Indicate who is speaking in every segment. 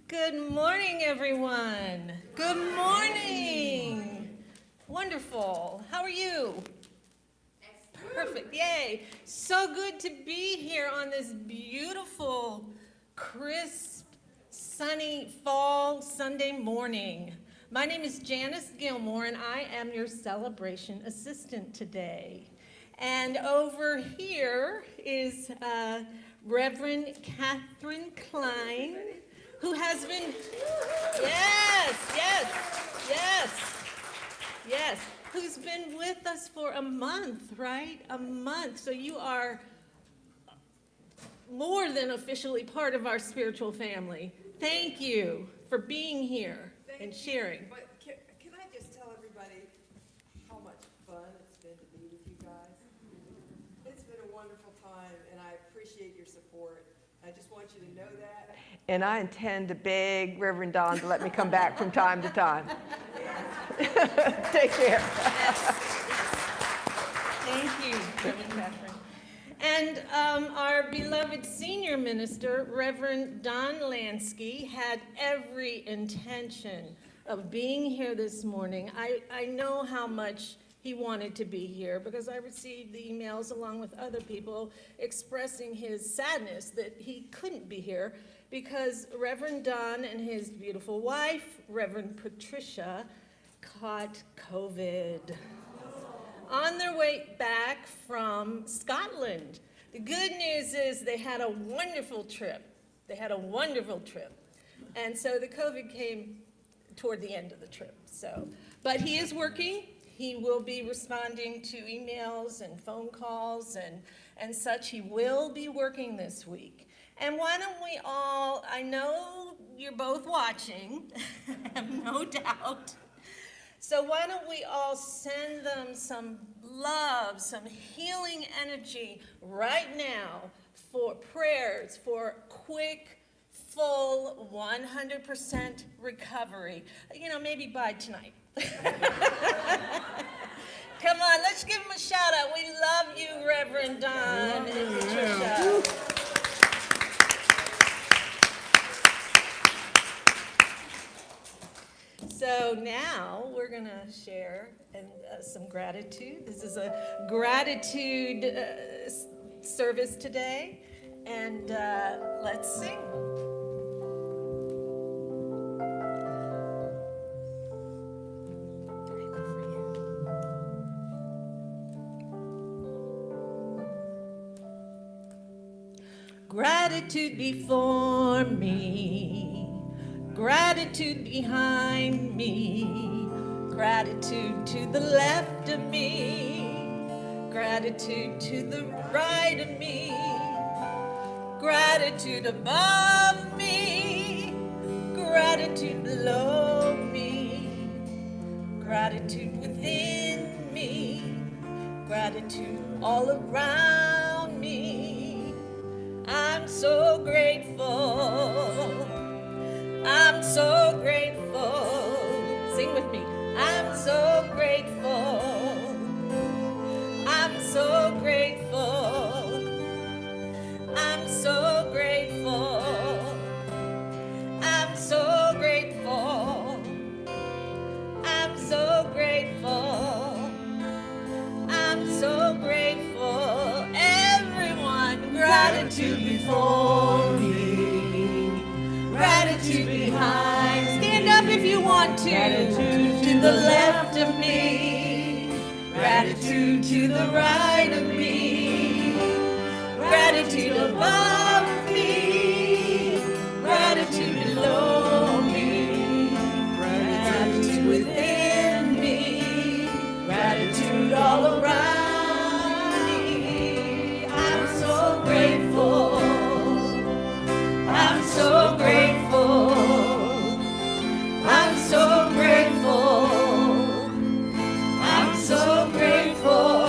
Speaker 1: Good morning, everyone. Good morning. Wonderful. How are you? Perfect. Yay. So good to be here on this beautiful, crisp, sunny fall Sunday morning. My name is Janice Gilmore, and I am your celebration assistant today. And over here is Reverend Catherine Klein, who has been, yes, who's been with us for a month, right? A month. So you are more than officially part of our spiritual family. Thank you for being here and sharing.
Speaker 2: But can I just tell everybody how much fun it's been to be with you guys? It's been a wonderful time, and I appreciate your support. I just want you to know that. And I intend to beg Reverend Don to let me come back from time to time. Take care.
Speaker 1: Thank you, Reverend Catherine. And our beloved senior minister, Reverend Don Lansky, had every intention of being here this morning. I know how much he wanted to be here because I received the emails along with other people expressing his sadness that he couldn't be here because Reverend Don and his beautiful wife, Reverend Patricia, caught COVID on their way back from Scotland. The good news is they had a wonderful trip. And so the COVID came toward the end of the trip. But he is working. He will be responding to emails and phone calls and such. He will be working this week. And why don't we all, I know you're both watching, I have no doubt. So why don't we all send them some love, some healing energy right now for prayers, for quick, full, 100% recovery. Maybe by tonight. Come on, let's give them a shout out. We love you, Reverend Don and Patricia. So now we're going to share some gratitude. This is a gratitude service today, and let's sing. Gratitude before me, gratitude behind me, gratitude to the left of me, gratitude to the right of me, gratitude above me, gratitude below me, gratitude within me, gratitude all around me. I'm so grateful. I'm so grateful. Sing with me. I'm so grateful. I'm so grateful. I'm so grateful. I'm so grateful. I'm so grateful. I'm so grateful. Everyone, gratitude before me. Gratitude behind. Stand up if you want to. Gratitude to the left of me. Gratitude to the right of me. Gratitude above me. Gratitude below me. Gratitude within me. Gratitude all around me. I'm so grateful. I'm so grateful. I'm so grateful. I'm so grateful.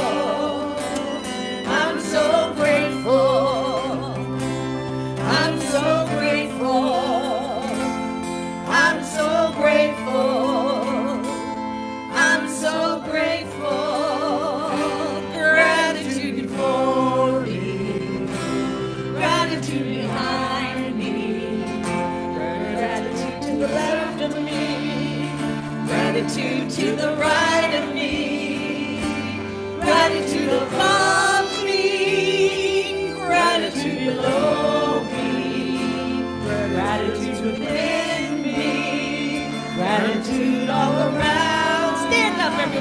Speaker 1: I'm so grateful. I'm so grateful. I'm so grateful. I'm so grateful.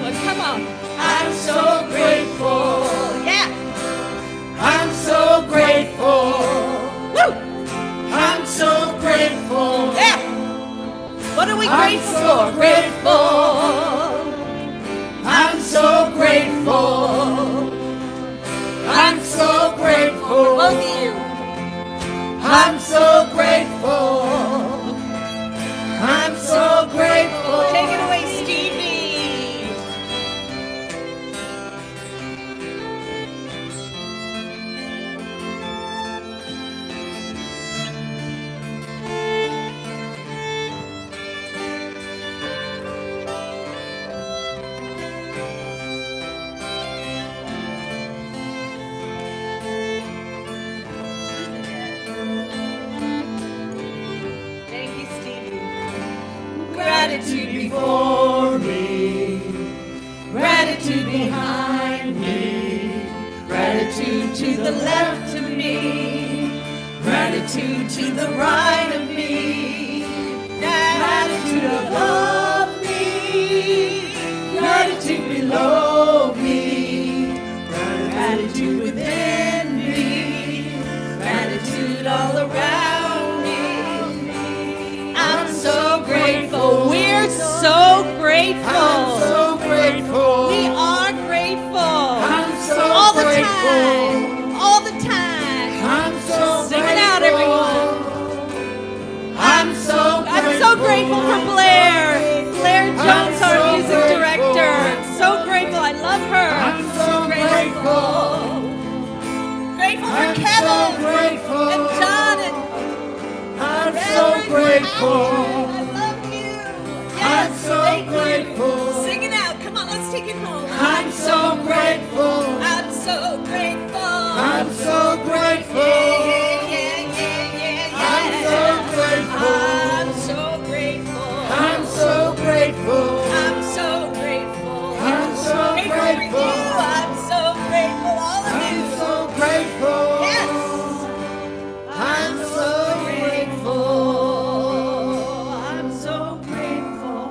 Speaker 1: Come on.
Speaker 3: I'm so grateful.
Speaker 1: Yeah.
Speaker 3: I'm so grateful.
Speaker 1: Woo.
Speaker 3: I'm so grateful.
Speaker 1: Yeah. What are we
Speaker 3: I'm
Speaker 1: grateful
Speaker 3: so
Speaker 1: for?
Speaker 3: grateful. I'm so grateful. I'm so grateful.
Speaker 1: Both of you.
Speaker 3: I'm so grateful. I'm so grateful.
Speaker 1: Take it away, Stevie. Thank you, Stevie.
Speaker 3: Gratitude before me, gratitude behind me, gratitude to the left of me, gratitude to the right of me, gratitude above me, gratitude below me, gratitude within me, gratitude all around me. I'm so grateful.
Speaker 1: We're so grateful.
Speaker 3: I'm so grateful.
Speaker 1: We are grateful.
Speaker 3: I'm so
Speaker 1: all the
Speaker 3: grateful.
Speaker 1: time. All the time.
Speaker 3: I'm so
Speaker 1: Sing
Speaker 3: grateful.
Speaker 1: it out, everyone.
Speaker 3: I'm so grateful.
Speaker 1: I'm so grateful for Blair. Blair Jones,
Speaker 3: I'm
Speaker 1: our
Speaker 3: so
Speaker 1: music
Speaker 3: grateful.
Speaker 1: director. I'm so grateful. I love her.
Speaker 3: I'm so grateful.
Speaker 1: Grateful for
Speaker 3: I'm
Speaker 1: Kevin
Speaker 3: so grateful.
Speaker 1: and John and
Speaker 3: I'm so grateful.
Speaker 1: I love you. Yes,
Speaker 3: I'm so
Speaker 1: thank you.
Speaker 3: grateful.
Speaker 1: Sing it out. Come on, let's take it home.
Speaker 3: I'm so grateful.
Speaker 1: I'm so grateful.
Speaker 3: I'm so grateful.
Speaker 1: Yeah, yeah, yeah, yeah, yeah.
Speaker 3: I'm so grateful.
Speaker 1: I'm so grateful.
Speaker 3: I'm so grateful.
Speaker 1: I'm so grateful.
Speaker 3: I'm so
Speaker 1: Grateful for
Speaker 3: grateful.
Speaker 1: you. I'm so grateful, all of
Speaker 3: I'm
Speaker 1: you.
Speaker 3: so grateful.
Speaker 1: Yes.
Speaker 3: I'm so grateful.
Speaker 1: I'm so grateful.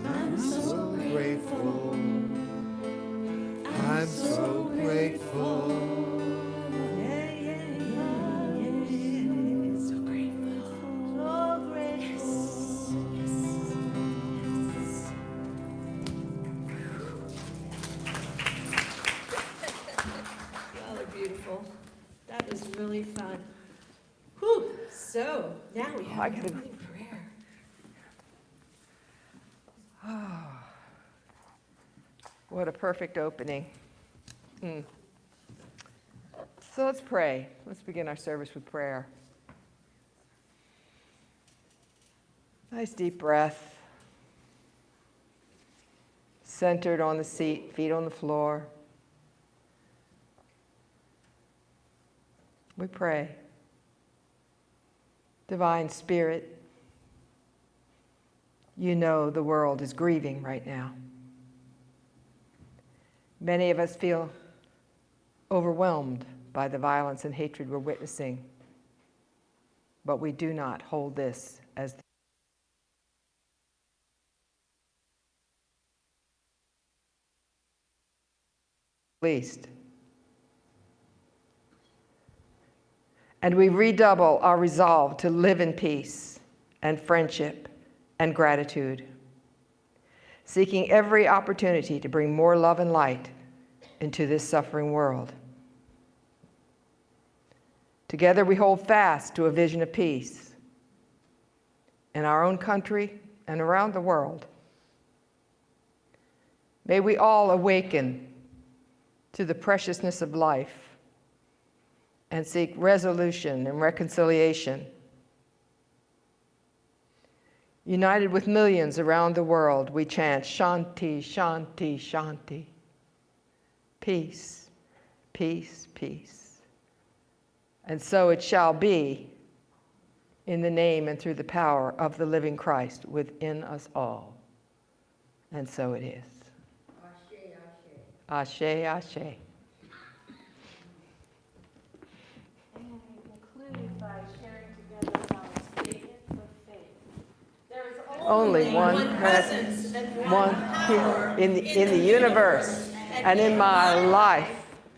Speaker 3: I'm so grateful. I'm so grateful.
Speaker 1: Yeah, yeah, yeah, yeah. So grateful. So grateful. Yes. Y'all are beautiful. That was really fun. Whew. So now we have a morning prayer.
Speaker 4: What a perfect opening. So let's pray. Let's begin our service with prayer. Nice deep breath. Centered on the seat, feet on the floor. We pray. Divine Spirit, you know the world is grieving right now. Many of us feel overwhelmed by the violence and hatred we're witnessing, but we do not hold this as the least. And we redouble our resolve to live in peace and friendship and gratitude, seeking every opportunity to bring more love and light into this suffering world. Together we hold fast to a vision of peace in our own country and around the world. May we all awaken to the preciousness of life and seek resolution and reconciliation. United with millions around the world, we chant Shanti, Shanti, Shanti. Peace, peace, peace. And so it shall be in the name and through the power of the living Christ within us all. And so it is. Ashe, ashe. Ashe, ashe.
Speaker 5: And I conclude by sharing together our statement of faith. There is
Speaker 4: only one presence,
Speaker 1: and
Speaker 4: one
Speaker 1: power
Speaker 4: in the universe and in my life.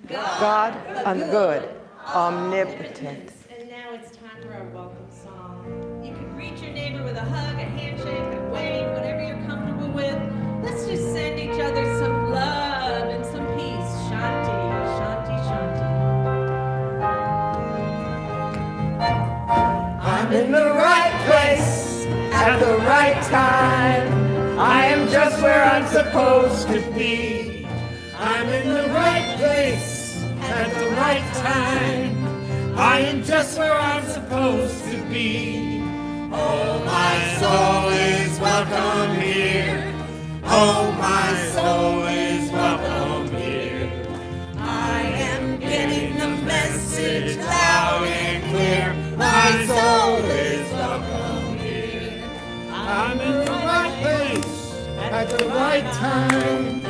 Speaker 4: God, good, omnipotent.
Speaker 1: And now it's time for our welcome song. You can greet your neighbor with a hug, a handshake, a wave, whatever you're comfortable with. Let's just send each other some love and some peace. Shanti, shanti, shanti.
Speaker 3: I'm in the right place at the right time. I am just where I'm supposed to be. I'm in the right place at the right time. I am just where I'm supposed to be. Oh, my soul is welcome here. Oh, my soul is welcome here. I am getting the message loud and clear. My soul is welcome here. I'm in the right place at the right time.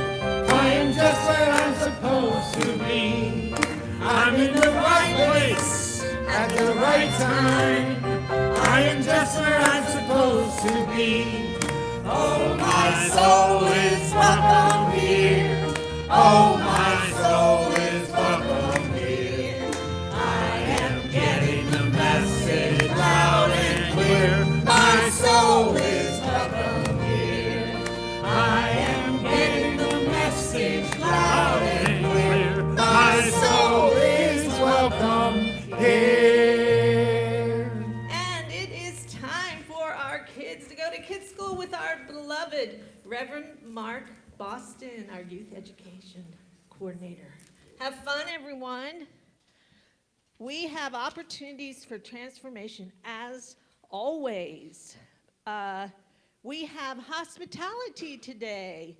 Speaker 3: I am just where I'm supposed to be. I'm in the right place at the right time. I am just where I'm supposed to be. Oh, my soul is welcome here. Oh, my soul is welcome here. I am getting the message loud and clear. My soul is welcome here. I am getting the message loud and clear. My soul is welcome here.
Speaker 1: And it is time for our kids to go to kids' school with our beloved Reverend Mark Boston, our youth education coordinator. Have fun, everyone. We have opportunities for transformation as always. We have hospitality today,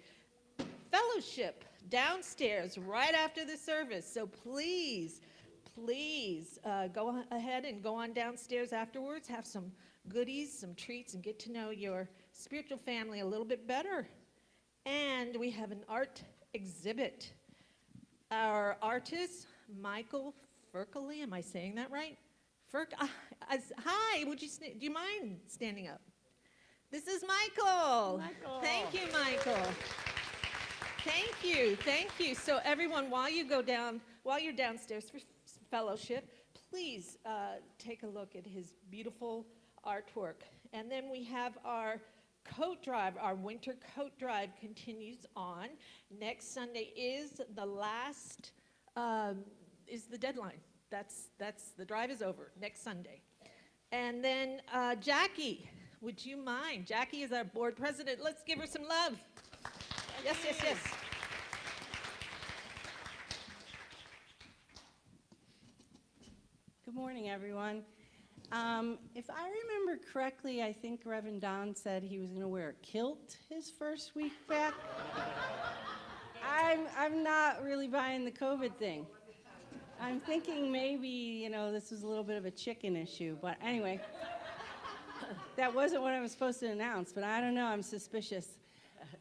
Speaker 1: fellowship downstairs right after the service. So please go ahead and go on downstairs afterwards, have some goodies, some treats, and get to know your spiritual family a little bit better. And we have an art exhibit. Our artist, Michael Ferkley, am I saying that right? Hi, do you mind standing up? This is Michael. Thank you, Michael. Thank you. So everyone, while you're downstairs for fellowship, please take a look at his beautiful artwork. And then we have our coat drive. Our winter coat drive continues on. Next Sunday is the last, is the deadline. That's the drive is over next Sunday. And then Jackie, would you mind? Jackie is our board president. Let's give her some love. Yes.
Speaker 6: Good morning, everyone. If I remember correctly, I think Reverend Don said he was going to wear a kilt his first week back. I'm not really buying the COVID thing. I'm thinking maybe, this was a little bit of a chicken issue. But anyway, that wasn't what I was supposed to announce, but I don't know. I'm suspicious.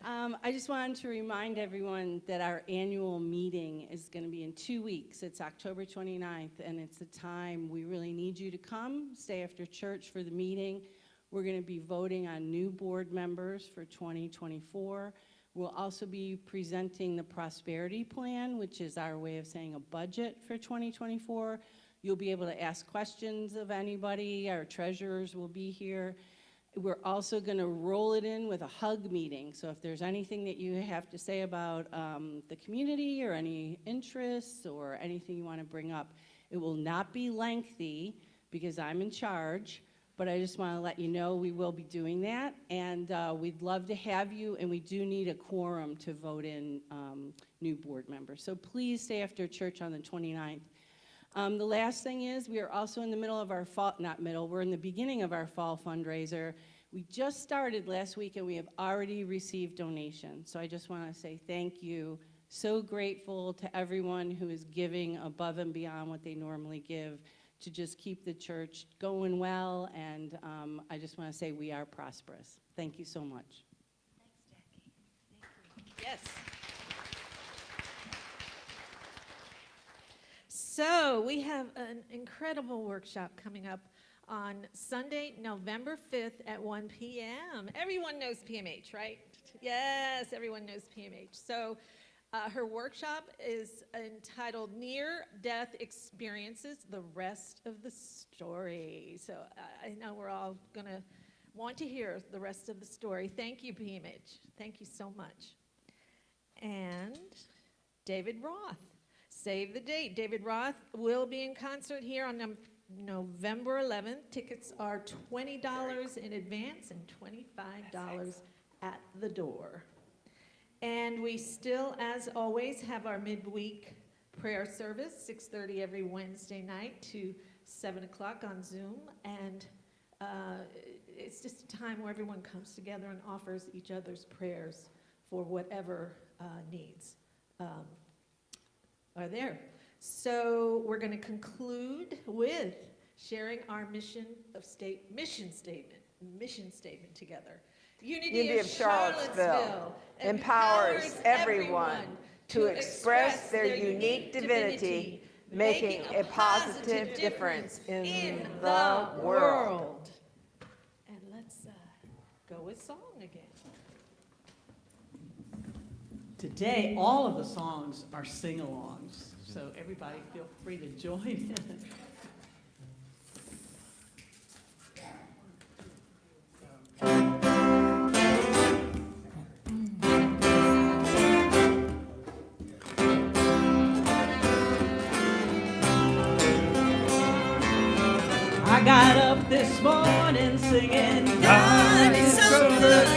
Speaker 6: I just wanted to remind everyone that our annual meeting is going to be in 2 weeks. It's October 29th, and it's the time we really need you to come, stay after church for the meeting. We're going to be voting on new board members for 2024. We'll also be presenting the prosperity plan, which is our way of saying a budget for 2024. You'll be able to ask questions of anybody. Our treasurers will be here. We're also going to roll it in with a hug meeting. So if there's anything that you have to say about the community or any interests or anything you want to bring up, it will not be lengthy because I'm in charge. But I just want to let you know we will be doing that. And we'd love to have you. And we do need a quorum to vote in new board members. So please stay after church on the 29th. The last thing is we are also in the middle of our fall, we're in the beginning of our fall fundraiser. We just started last week and we have already received donations. So I just want to say thank you. So grateful to everyone who is giving above and beyond what they normally give to just keep the church going well. And I just want to say we are prosperous. Thank you so much.
Speaker 1: Thanks, Jackie. Thank you. Yes. So we have an incredible workshop coming up on Sunday, November 5th at 1 p.m. Everyone knows PMH, right? Yes, everyone knows PMH. So her workshop is entitled Near-Death Experiences, the Rest of the Story. So I know we're all going to want to hear the rest of the story. Thank you, PMH. Thank you so much. And David Roth, save the date. David Roth will be in concert here on November 11th. Tickets are $20 in advance and $25 at the door. And we still, as always, have our midweek prayer service, 6:30 every Wednesday night to 7 o'clock on Zoom. And it's just a time where everyone comes together and offers each other's prayers for whatever needs are there. So we're going to conclude with sharing our mission statement together. Unity of Charlottesville
Speaker 4: empowers everyone to express their unique divinity, making a positive difference in the world.
Speaker 1: And let's go with song again.
Speaker 5: Today, all of the songs are sing-alongs, so everybody feel free to join in. I got up this morning singing, God is so good.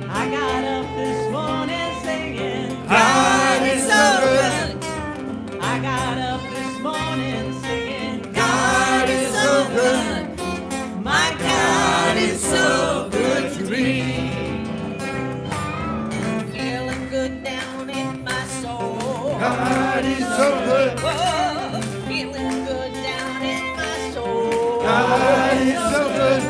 Speaker 5: I got up this morning singing, God is so good. I got up this morning singing, God is so good. My God is so good to me.
Speaker 1: Feeling good down in my soul.
Speaker 3: God is so good.
Speaker 1: Whoa, feeling good down in my soul.
Speaker 3: God is so good.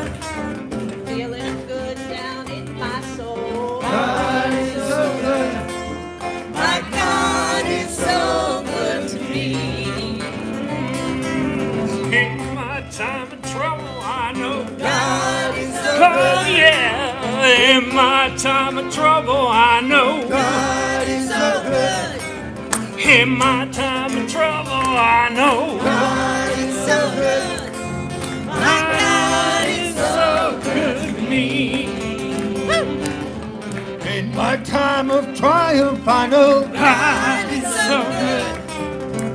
Speaker 1: Feeling good down in my soul.
Speaker 3: God is so good.
Speaker 1: My God is so good to me.
Speaker 7: In my time of trouble, I know
Speaker 1: God is so
Speaker 7: oh yeah, in my time of trouble, I know
Speaker 3: God is so good.
Speaker 7: in my time of trouble, I know
Speaker 3: God is so good.
Speaker 7: my God is so good to me.
Speaker 3: In my time of triumph, I know
Speaker 7: God is so good.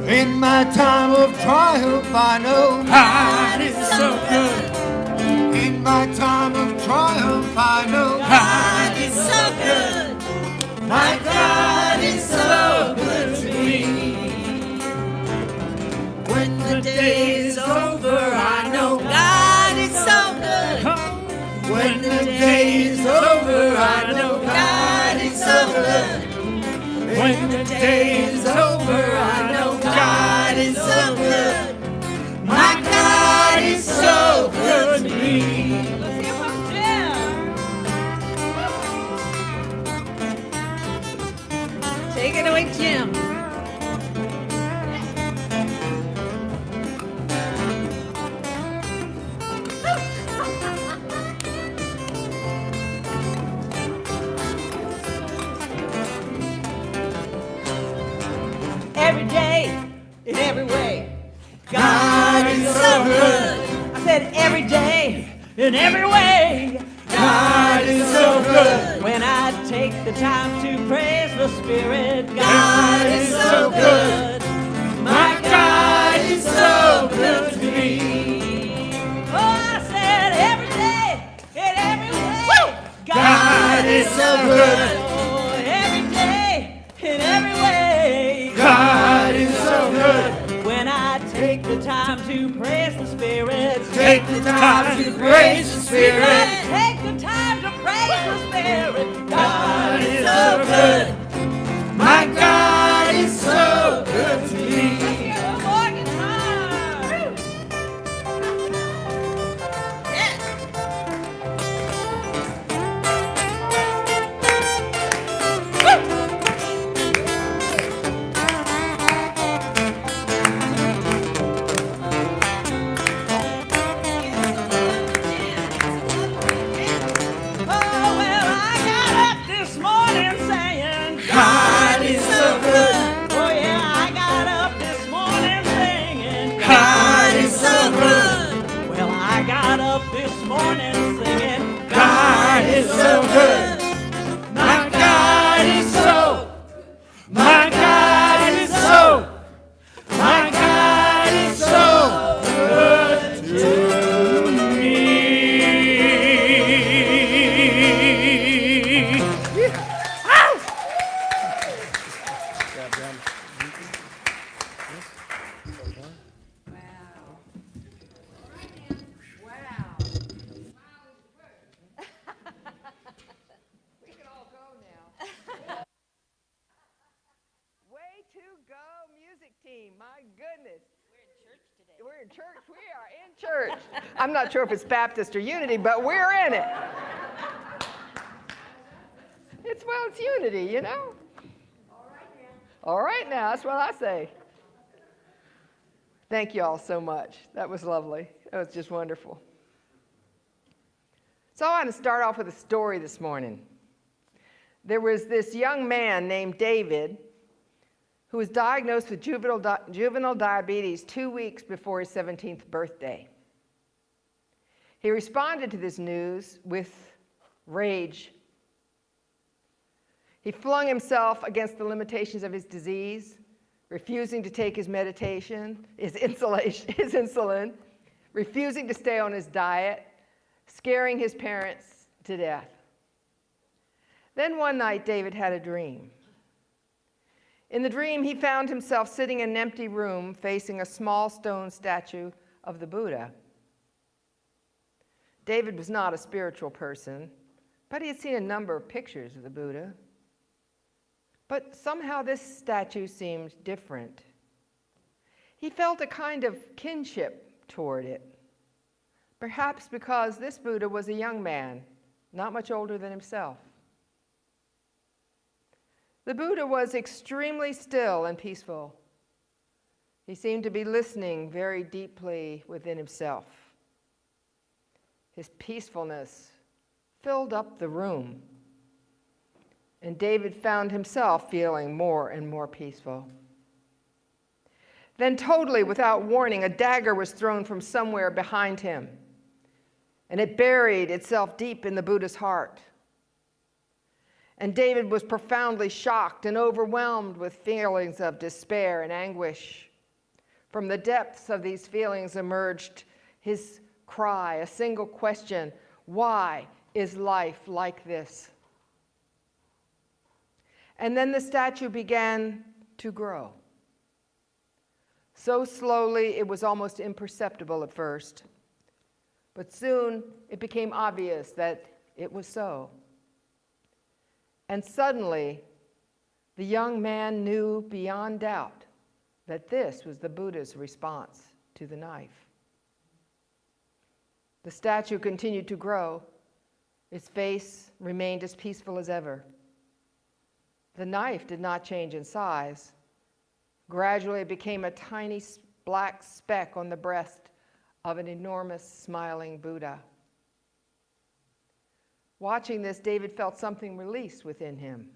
Speaker 3: in my time of triumph, I know
Speaker 7: God is so good.
Speaker 3: in my time of triumph, I know
Speaker 7: God is so good. My God is so good to me.
Speaker 1: When
Speaker 7: The day is over, I know God is so good.
Speaker 3: when the day is over,
Speaker 7: I know God is so good. When the day is over, I know God is so good. My God is so good to me.
Speaker 6: Let's hear from Jim.
Speaker 1: Take it away, Jim.
Speaker 5: Every day, in every way, God is so good. I said every day, in every way, God is so good. When I take the time to praise the Spirit, God is so good. My God is so good to me. Oh, I said every day, in every way, God is so good. Oh, every day, in every way,
Speaker 3: God is so good.
Speaker 5: when I take the time to praise the Spirit,
Speaker 3: Take the time to praise the Spirit.
Speaker 5: take the time to praise the Spirit.
Speaker 3: God is so good. My God is so good to me.
Speaker 5: One more guitar.
Speaker 7: good. My God is so, my God is so, my God is so good to me.
Speaker 4: We can all go now. Way to go, music team. My goodness. We're in church. We are in church. I'm not sure if it's Baptist or Unity, but we're in it. It's unity, you know? All right now, that's what I say. Thank you all so much. That was lovely. That was just wonderful. So I want to start off with a story this morning. There was this young man named David who was diagnosed with juvenile diabetes 2 weeks before his 17th birthday. He responded to this news with rage. He flung himself against the limitations of his disease, refusing to take his medication, his insulin, refusing to stay on his diet, scaring his parents to death. Then one night, David had a dream. In the dream, he found himself sitting in an empty room facing a small stone statue of the Buddha. David was not a spiritual person, but he had seen a number of pictures of the Buddha. But somehow this statue seemed different. He felt a kind of kinship toward it, perhaps because this Buddha was a young man, not much older than himself. The Buddha was extremely still and peaceful. He seemed to be listening very deeply within himself. His peacefulness filled up the room, and David found himself feeling more and more peaceful. Then, totally without warning, a dagger was thrown from somewhere behind him, and it buried itself deep in the Buddha's heart. And David was profoundly shocked and overwhelmed with feelings of despair and anguish. From the depths of these feelings emerged his cry, a single question: why is life like this? And then the statue began to grow. So slowly it was almost imperceptible at first, but soon it became obvious that it was so. And suddenly, the young man knew beyond doubt that this was the Buddha's response to the knife. The statue continued to grow. Its face remained as peaceful as ever. The knife did not change in size. Gradually, it became a tiny black speck on the breast of an enormous smiling Buddha. Watching this, David felt something release within him.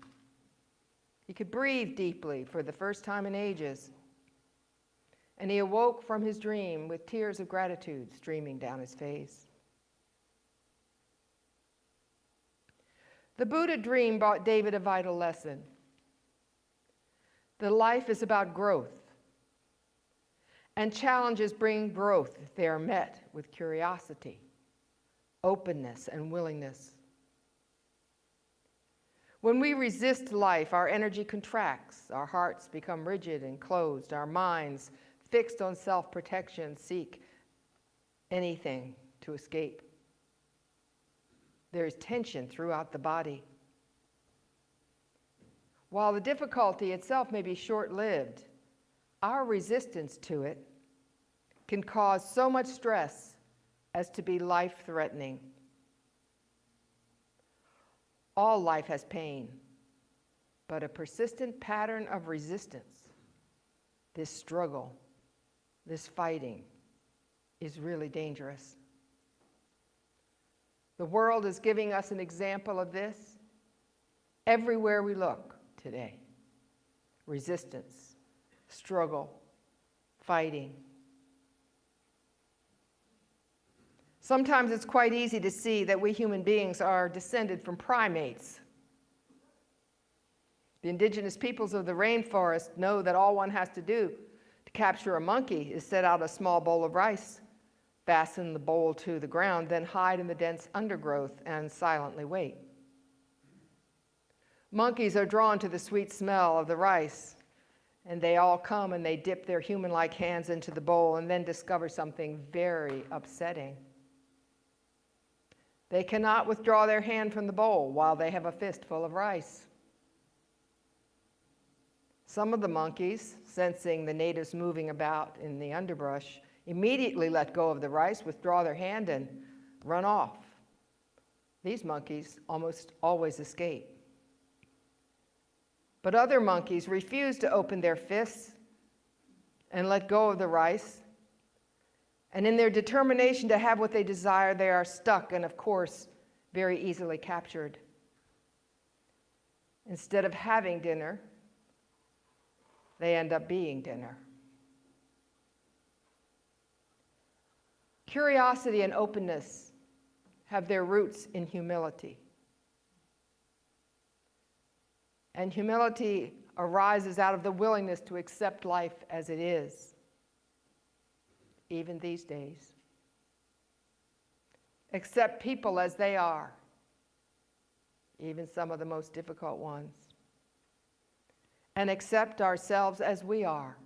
Speaker 4: He could breathe deeply for the first time in ages. And he awoke from his dream with tears of gratitude streaming down his face. The Buddha dream brought David a vital lesson. That life is about growth. And challenges bring growth if they are met with curiosity, openness, and willingness. When we resist life, our energy contracts, our hearts become rigid and closed, our minds, fixed on self-protection, seek anything to escape. There is tension throughout the body. While the difficulty itself may be short-lived, our resistance to it can cause so much stress as to be life-threatening. All life has pain, but a persistent pattern of resistance, this struggle, this fighting, is really dangerous. The world is giving us an example of this everywhere we look today. Resistance, struggle, fighting. Sometimes it's quite easy to see that we human beings are descended from primates. The indigenous peoples of the rainforest know that all one has to do to capture a monkey is set out a small bowl of rice, fasten the bowl to the ground, then hide in the dense undergrowth and silently wait. Monkeys are drawn to the sweet smell of the rice, and they all come and they dip their human-like hands into the bowl and then discover something very upsetting. They cannot withdraw their hand from the bowl while they have a fistful of rice. Some of the monkeys, sensing the natives moving about in the underbrush, immediately let go of the rice, withdraw their hand, and run off. These monkeys almost always escape. But other monkeys refuse to open their fists and let go of the rice. And in their determination to have what they desire, they are stuck and, of course, very easily captured. Instead of having dinner, they end up being dinner. Curiosity and openness have their roots in humility. And humility arises out of the willingness to accept life as it is, even these days. Accept people as they are, even some of the most difficult ones. And accept ourselves as we are,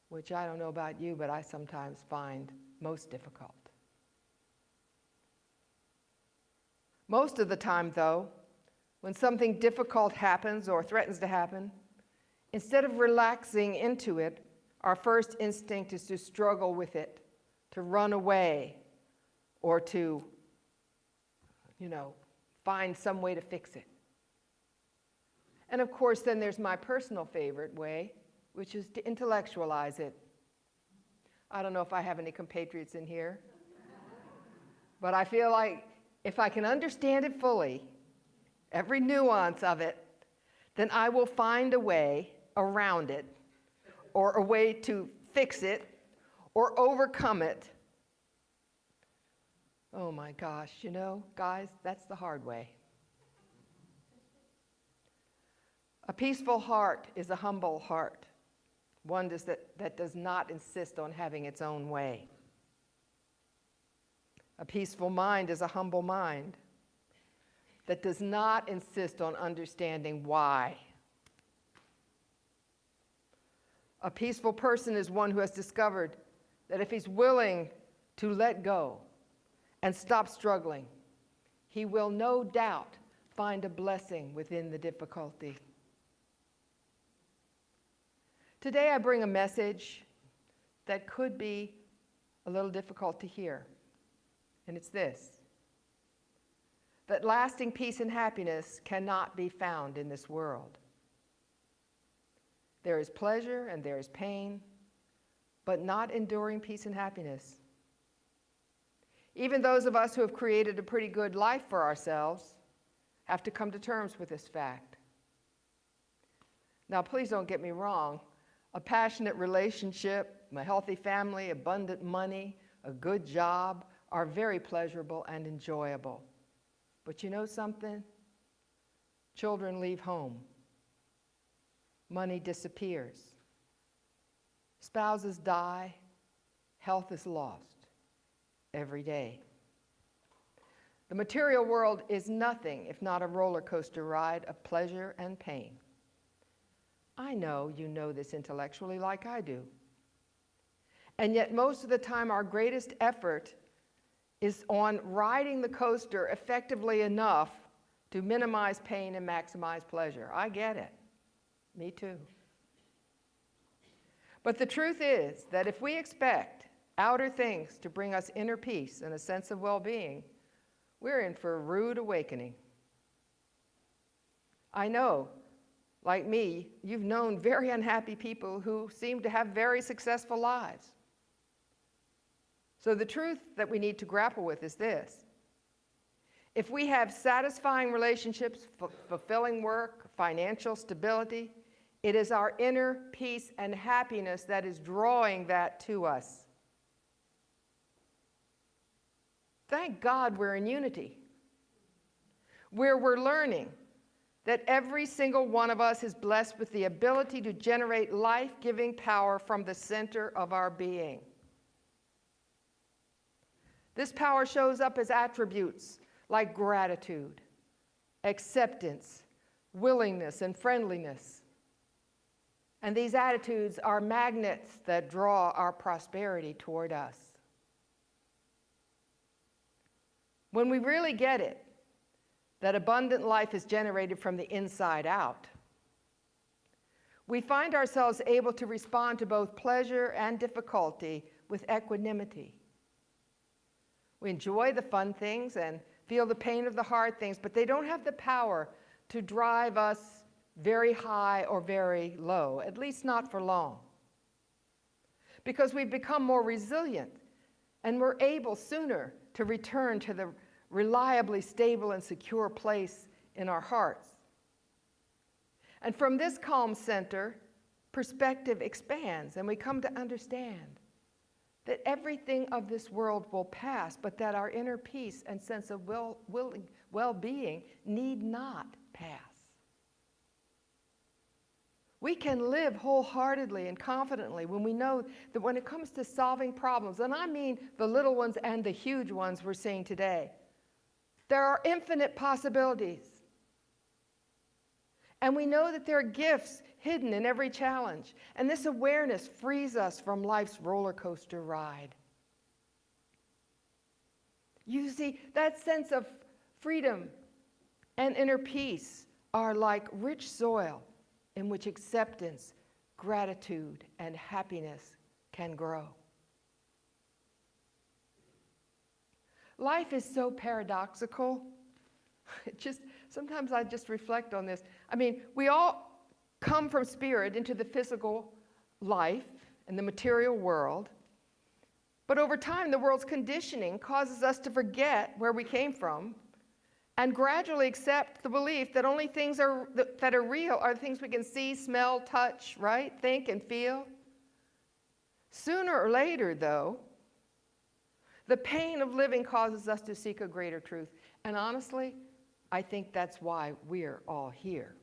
Speaker 4: which I don't know about you, but I sometimes find most difficult. Most of the time, though, when something difficult happens or threatens to happen, instead of relaxing into it, our first instinct is to struggle with it, to run away, or to, find some way to fix it. And of course, then there's my personal favorite way, which is to intellectualize it. I don't know if I have any compatriots in here, but I feel like if I can understand it fully, every nuance of it, then I will find a way around it, or a way to fix it, or overcome it. Oh my gosh, guys, that's the hard way. A peaceful heart is a humble heart, one that does not insist on having its own way. A peaceful mind is a humble mind that does not insist on understanding why. A peaceful person is one who has discovered that if he's willing to let go and stop struggling, he will no doubt find a blessing within the difficulty. Today I bring a message that could be a little difficult to hear, and it's this: that lasting peace and happiness cannot be found in this world. There is pleasure and there is pain, but not enduring peace and happiness. Even those of us who have created a pretty good life for ourselves have to come to terms with this fact. Now, please don't get me wrong. A passionate relationship, a healthy family, abundant money, a good job are very pleasurable and enjoyable. But you know something? Children leave home. Money disappears. Spouses die. Health is lost every day. The material world is nothing if not a roller coaster ride of pleasure and pain. I know you know this intellectually like I do. And yet most of the time our greatest effort is on riding the coaster effectively enough to minimize pain and maximize pleasure. I get it. Me too. But the truth is that if we expect outer things to bring us inner peace and a sense of well-being, we're in for a rude awakening. I know, like me, you've known very unhappy people who seem to have very successful lives. So the truth that we need to grapple with is this: if we have satisfying relationships, fulfilling work, financial stability, it is our inner peace and happiness that is drawing that to us. Thank God we're in unity, where we're learning that every single one of us is blessed with the ability to generate life-giving power from the center of our being. This power shows up as attributes like gratitude, acceptance, willingness, and friendliness. And these attitudes are magnets that draw our prosperity toward us. When we really get it, that abundant life is generated from the inside out, we find ourselves able to respond to both pleasure and difficulty with equanimity. We enjoy the fun things and feel the pain of the hard things, but they don't have the power to drive us very high or very low, at least not for long. Because we've become more resilient and we're able sooner to return to the reliably stable and secure place in our hearts. And from this calm center, perspective expands and we come to understand that everything of this world will pass, but that our inner peace and sense of well-being need not pass. We can live wholeheartedly and confidently when we know that when it comes to solving problems, and I mean the little ones and the huge ones we're seeing today, there are infinite possibilities. And we know that there are gifts hidden in every challenge. And this awareness frees us from life's roller coaster ride. You see, that sense of freedom and inner peace are like rich soil in which acceptance, gratitude, and happiness can grow. Life is so paradoxical. Sometimes I just reflect on this. I mean, we all come from spirit into the physical life and the material world. But over time, the world's conditioning causes us to forget where we came from and gradually accept the belief that only things that are real are the things we can see, smell, touch, right? Think and feel. Sooner or later, though, the pain of living causes us to seek a greater truth. And honestly, I think that's why we're all here.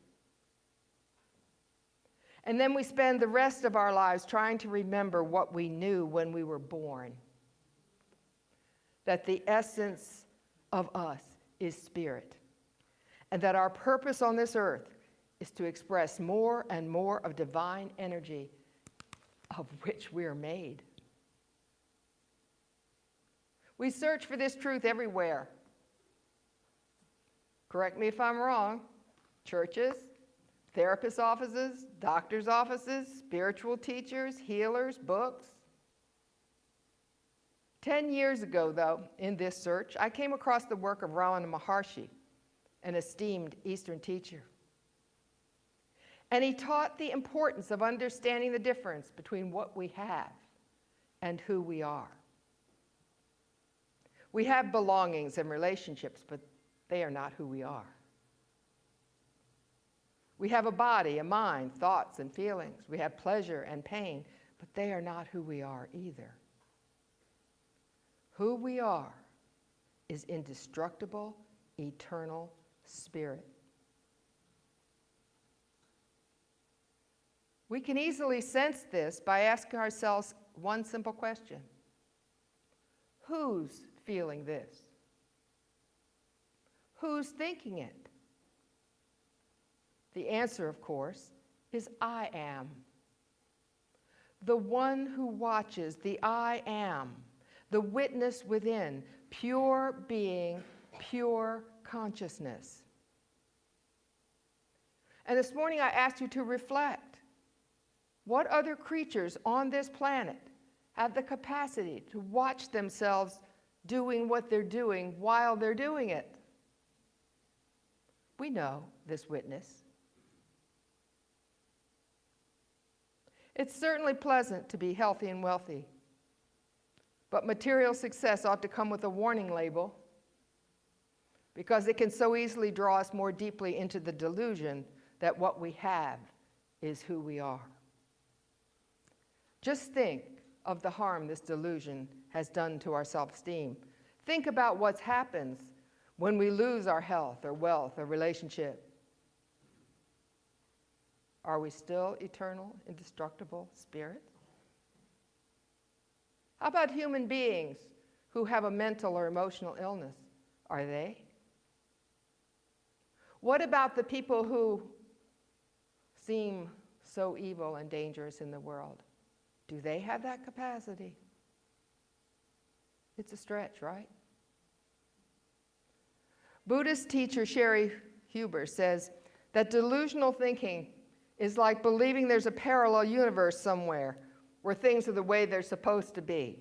Speaker 4: And then we spend the rest of our lives trying to remember what we knew when we were born. That the essence of us is spirit. And that our purpose on this earth is to express more and more of divine energy of which we are made. We search for this truth everywhere. Correct me if I'm wrong. Churches, therapist offices, doctor's offices, spiritual teachers, healers, books. 10 years ago, though, in this search, I came across the work of Ramana Maharshi, an esteemed Eastern teacher. And he taught the importance of understanding the difference between what we have and who we are. We have belongings and relationships, but they are not who we are. We have a body, a mind, thoughts and feelings. We have pleasure and pain, but they are not who we are either. Who we are is indestructible, eternal spirit. We can easily sense this by asking ourselves one simple question. Who's feeling this? Who's thinking it? The answer, of course, is I am. The one who watches, the I am, the witness within, pure being, pure consciousness. And this morning I asked you to reflect. What other creatures on this planet have the capacity to watch themselves doing what they're doing while they're doing it? We know this witness. It's certainly pleasant to be healthy and wealthy, but material success ought to come with a warning label because it can so easily draw us more deeply into the delusion that what we have is who we are. Just think of the harm this delusion has done to our self-esteem. Think about what happens when we lose our health or wealth or relationship. Are we still eternal, indestructible spirits? How about human beings who have a mental or emotional illness? Are they? What about the people who seem so evil and dangerous in the world? Do they have that capacity? It's a stretch, right? Buddhist teacher Sherry Huber says that delusional thinking is like believing there's a parallel universe somewhere where things are the way they're supposed to be.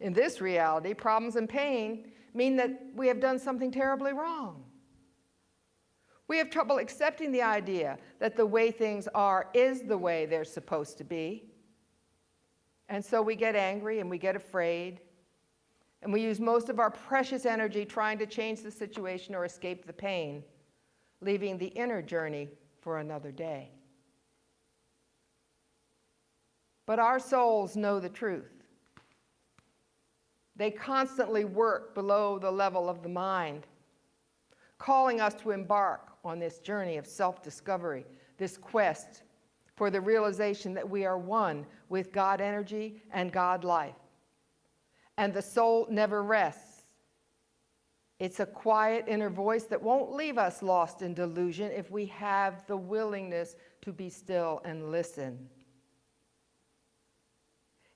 Speaker 4: In this reality, problems and pain mean that we have done something terribly wrong. We have trouble accepting the idea that the way things are is the way they're supposed to be. And so we get angry and we get afraid, and we use most of our precious energy trying to change the situation or escape the pain, leaving the inner journey for another day. But our souls know the truth. They constantly work below the level of the mind, calling us to embark on this journey of self-discovery, this quest for the realization that we are one with God energy and God life. And the soul never rests. It's a quiet inner voice that won't leave us lost in delusion if we have the willingness to be still and listen.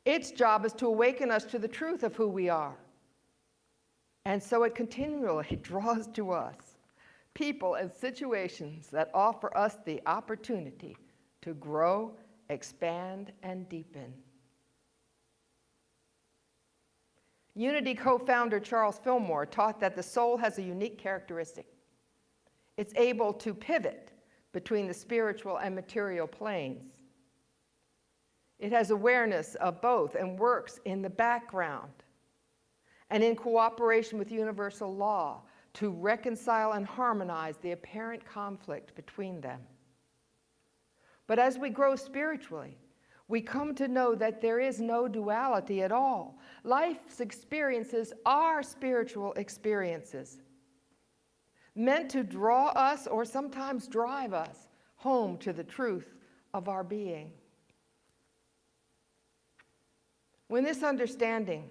Speaker 4: Its job is to awaken us to the truth of who we are. And so it continually draws to us people and situations that offer us the opportunity to grow, expand, and deepen. Unity co-founder Charles Fillmore taught that the soul has a unique characteristic. It's able to pivot between the spiritual and material planes. It has awareness of both and works in the background and in cooperation with universal law to reconcile and harmonize the apparent conflict between them. But as we grow spiritually, we come to know that there is no duality at all. Life's experiences are spiritual experiences, meant to draw us or sometimes drive us home to the truth of our being. When this understanding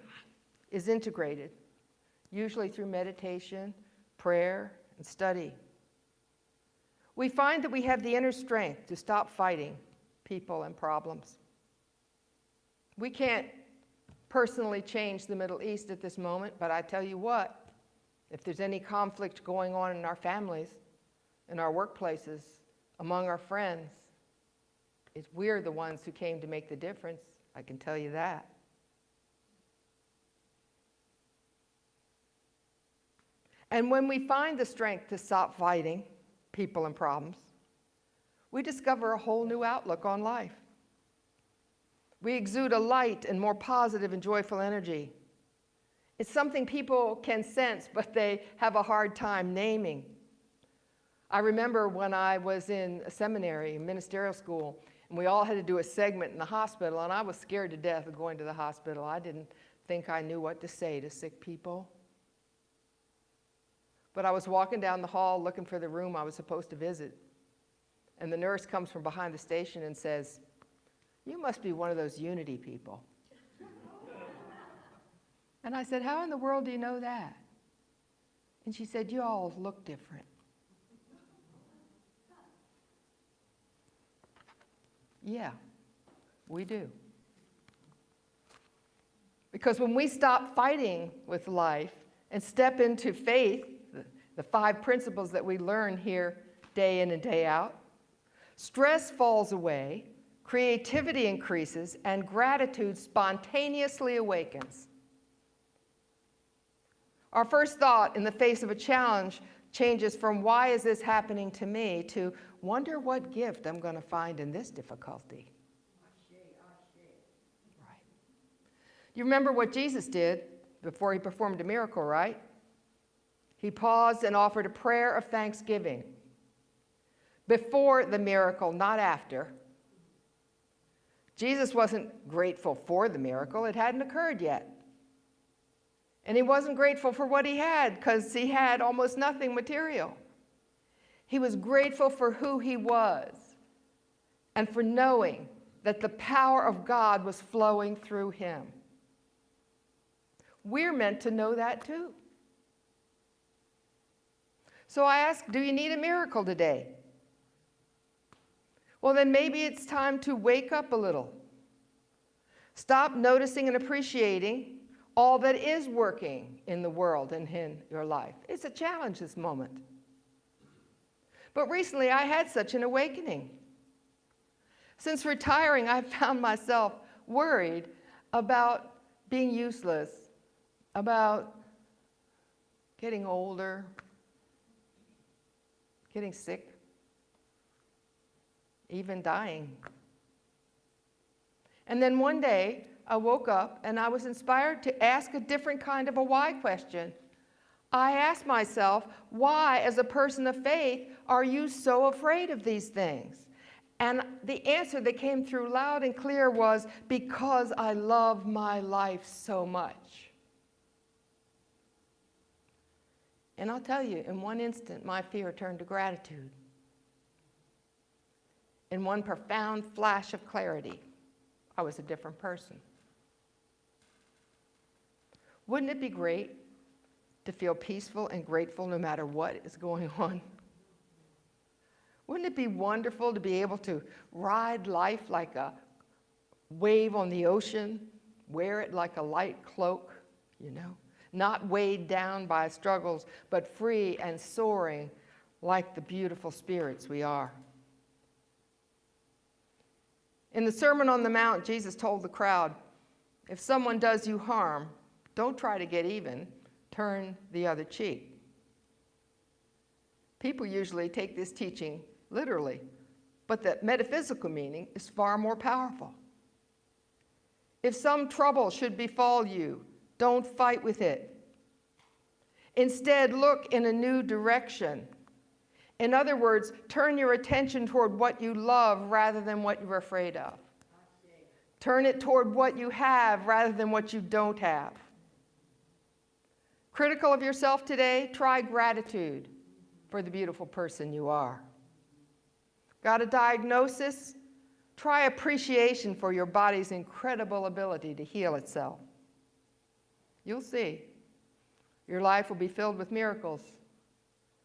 Speaker 4: is integrated, usually through meditation, prayer, and study, we find that we have the inner strength to stop fighting people and problems. We can't personally change the Middle East at this moment, but I tell you what, if there's any conflict going on in our families, in our workplaces, among our friends, we're the ones who came to make the difference, I can tell you that. And when we find the strength to stop fighting people and problems, we discover a whole new outlook on life. We exude a light and more positive and joyful energy. It's something people can sense, but they have a hard time naming. I remember when I was in a seminary, ministerial school, and we all had to do a segment in the hospital, and I was scared to death of going to the hospital. I didn't think I knew what to say to sick people. But I was walking down the hall looking for the room I was supposed to visit, and the nurse comes from behind the station and says, "You must be one of those Unity people." And I said, "How in the world do you know that?" And she said, "You all look different." Yeah, we do. Because when we stop fighting with life and step into faith, the 5 principles that we learn here day in and day out, stress falls away, creativity increases, and gratitude spontaneously awakens. Our first thought in the face of a challenge changes from "why is this happening to me" to "wonder what gift I'm going to find in this difficulty." Right. You remember what Jesus did before he performed a miracle, right? He paused and offered a prayer of thanksgiving before the miracle, not after. Jesus wasn't grateful for the miracle. It hadn't occurred yet. And he wasn't grateful for what he had because he had almost nothing material. He was grateful for who he was and for knowing that the power of God was flowing through him. We're meant to know that too. So I ask, do you need a miracle today? Well, then maybe it's time to wake up a little. Stop noticing and appreciating all that is working in the world and in your life. It's a challenge this moment. But recently I had such an awakening. Since retiring, I've found myself worried about being useless, about getting older, getting sick, even dying. And then one day, I woke up and I was inspired to ask a different kind of a why question. I asked myself, why, as a person of faith, are you so afraid of these things? And the answer that came through loud and clear was, because I love my life so much. And I'll tell you, in one instant, my fear turned to gratitude. In one profound flash of clarity, I was a different person. Wouldn't it be great to feel peaceful and grateful no matter what is going on? Wouldn't it be wonderful to be able to ride life like a wave on the ocean, wear it like a light cloak, not weighed down by struggles, but free and soaring like the beautiful spirits we are? In the Sermon on the Mount, Jesus told the crowd, if someone does you harm, don't try to get even, turn the other cheek. People usually take this teaching literally, but the metaphysical meaning is far more powerful. If some trouble should befall you, don't fight with it. Instead, look in a new direction. In other words, turn your attention toward what you love rather than what you're afraid of. Turn it toward what you have rather than what you don't have. Critical of yourself today? Try gratitude for the beautiful person you are. Got a diagnosis? Try appreciation for your body's incredible ability to heal itself. You'll see. Your life will be filled with miracles.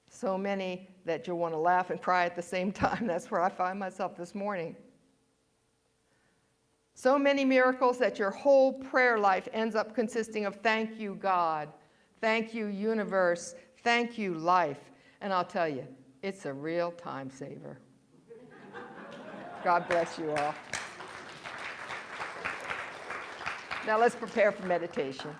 Speaker 4: So many that you'll want to laugh and cry at the same time. That's where I find myself this morning. So many miracles that your whole prayer life ends up consisting of thank you, God. Thank you, universe. Thank you, life. And I'll tell you, it's a real time saver. God bless you all. Now let's prepare for meditation.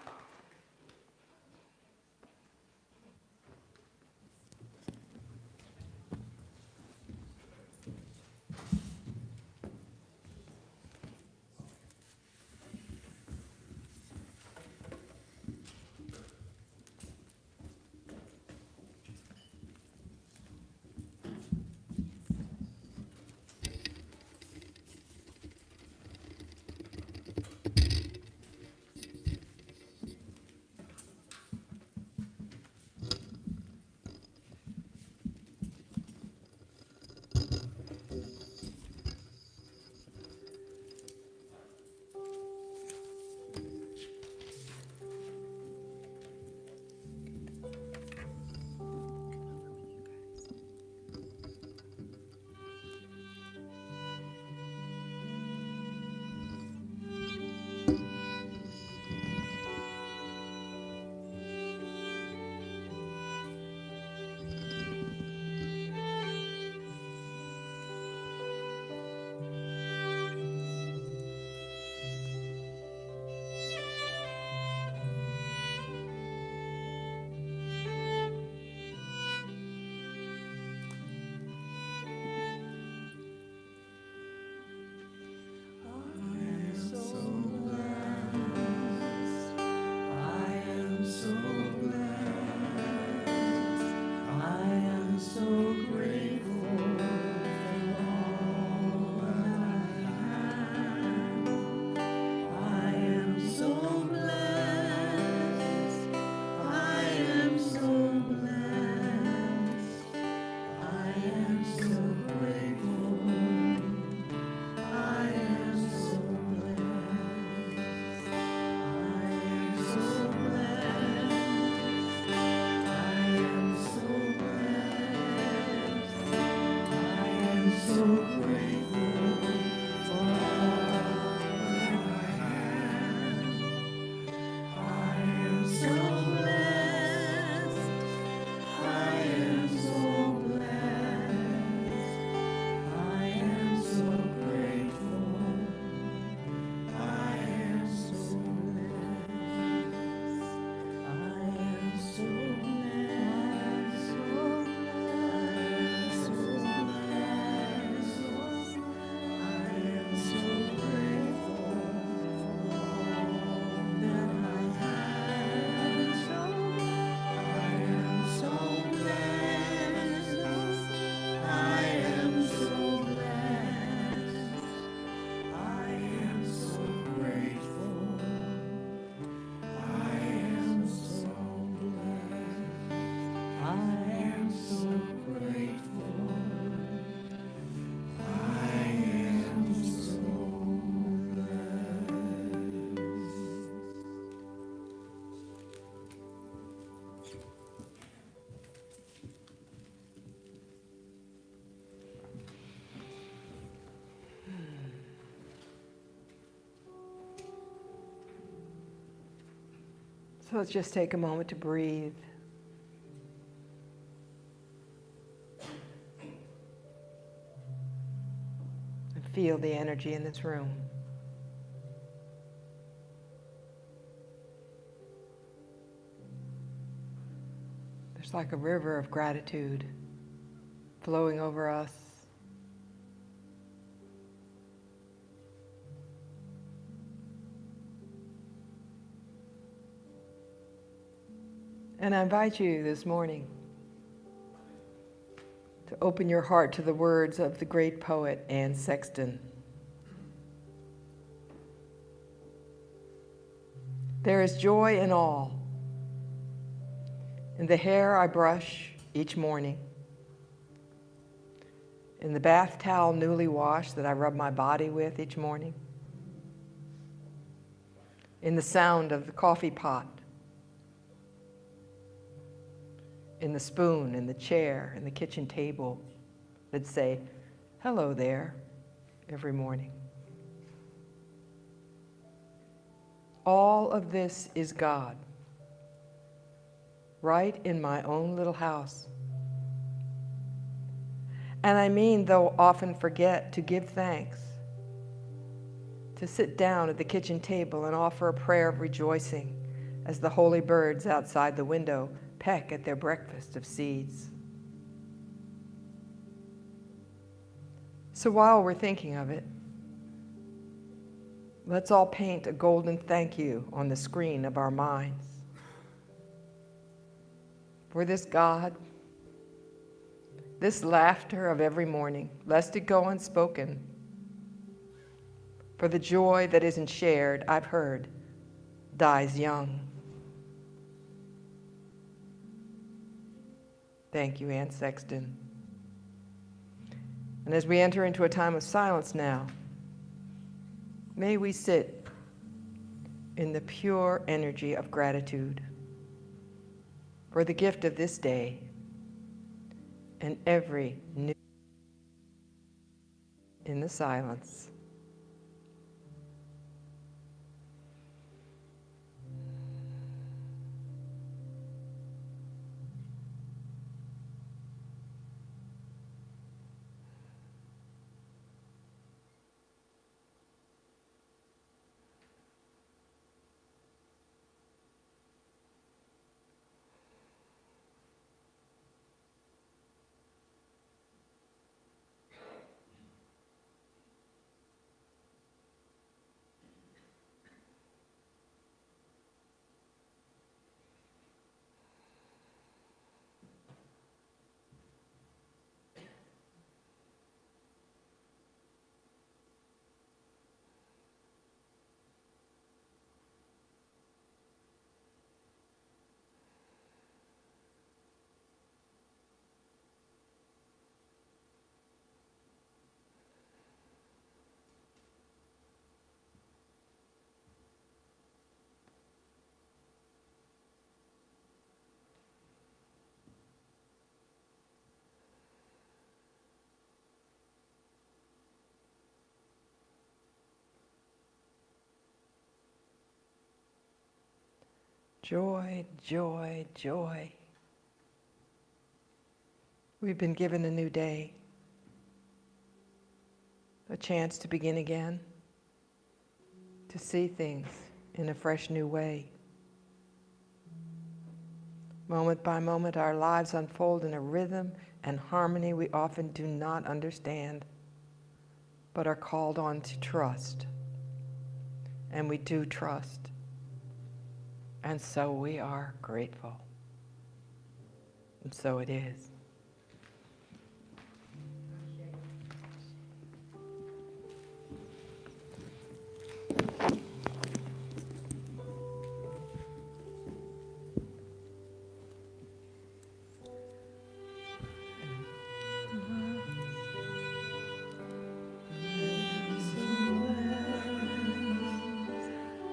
Speaker 7: so grateful for all that I have. I am so blessed. I am so blessed. I am so grateful. I am so blessed. I am so blessed. So blessed. I am so grateful for all that I have. I am so blessed. I am so blessed. I am so grateful. I am so blessed. I am so grateful. I am so blessed.
Speaker 4: So let's just take a moment to breathe. And feel the energy in this room. There's like a river of gratitude flowing over us. And I invite you this morning to open your heart to the words of the great poet Anne Sexton. There is joy in all, in the hair I brush each morning, in the bath towel newly washed that I rub my body with each morning, in the sound of the coffee pot, in the spoon, in the chair, in the kitchen table that say, hello there, every morning. All of this is God, right in my own little house. And I mean, though often forget to give thanks, to sit down at the kitchen table and offer a prayer of rejoicing as the holy birds outside the window peck at their breakfast of seeds. So while we're thinking of it, let's all paint a golden thank you on the screen of our minds for this God, this laughter of every morning, lest it go unspoken, for the joy that isn't shared, I've heard, dies young. Thank you, Anne Sexton. And as we enter into a time of silence now, may we sit in the pure energy of gratitude for the gift of this day and every new in the silence. Joy, joy, joy. We've been given a new day, a chance to begin again, to see things in a fresh new way. Moment by moment, our lives unfold in a rhythm and harmony we often do not understand, but are called on to trust. And we do trust. And so we are grateful. And so it is.